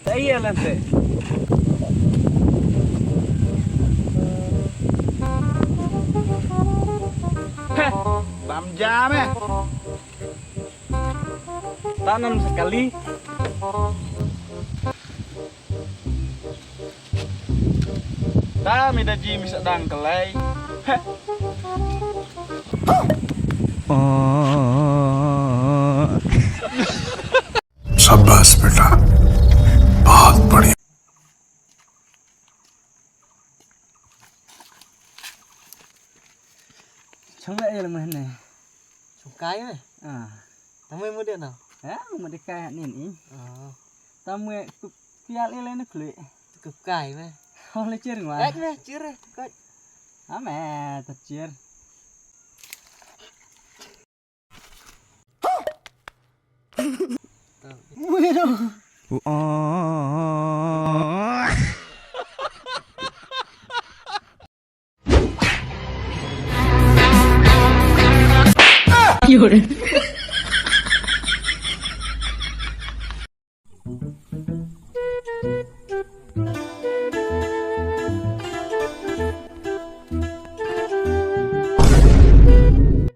Sa'yo lang te. Jam eh. Tanam sekali. Dami dah Jimmy sedang kelai. शाबाश बेटा, बहुत बढ़िया। Chẳng lẽ là mình này. Trồng cái này. À, Tao mới mua điện nào? á, mà đi cài hạt nền ý. Ờ, Tao mới kia lên nó khử. cực cải này. Không lấy chơi ngoài. Đấy này, chưa đây. Coi. Á mẹ, thật chơi. Ui đâu.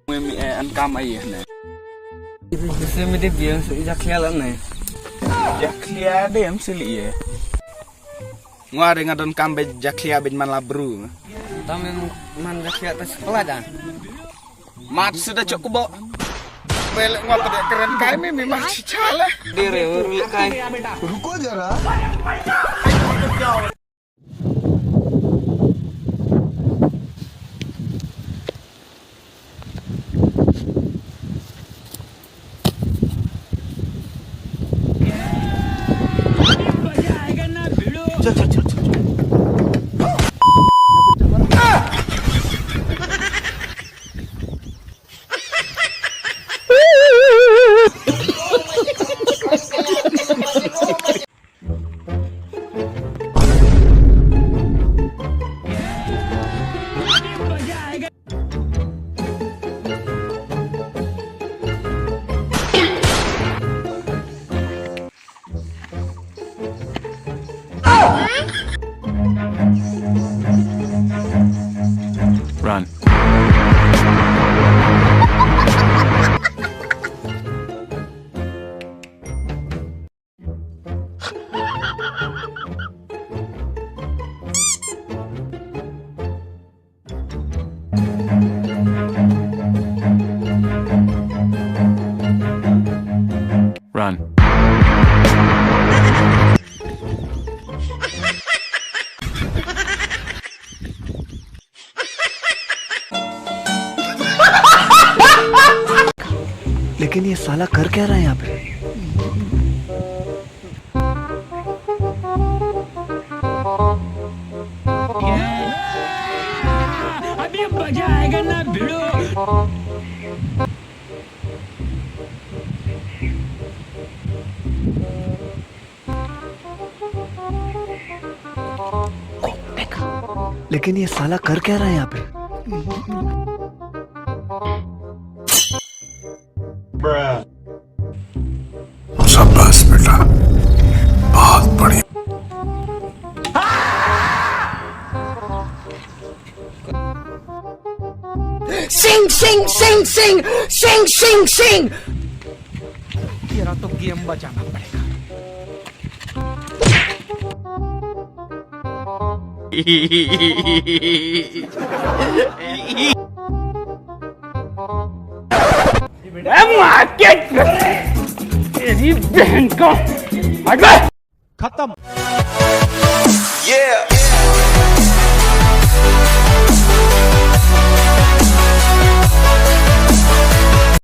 Mày ăn cam ấy này. Bisa mesti biang sejak jalan này. Jaklia deh em sili ya. Ngare ngadon kambe jaklia bin man labru. Tao memang mandak ke atas sekolah dah. Mat sudah cukup bo. Belek ngapa dia keren kai mimi masih cale. Dire urut kai. रुको जरा। Run. Run. लेकिन ये साला कर क्या रहा है यहाँ पे? अभी मजा आएगा ना भिड़ो। लेकिन ये साला कर क्या रहा है यहाँ पे? शाबाश बेटा, बहुत बढ़िया। Sing, sing, sing, sing, sing, sing, sing. Kira तो गेम बचाना पड़ेगा. तेरी बहन का खत्म. Yeah.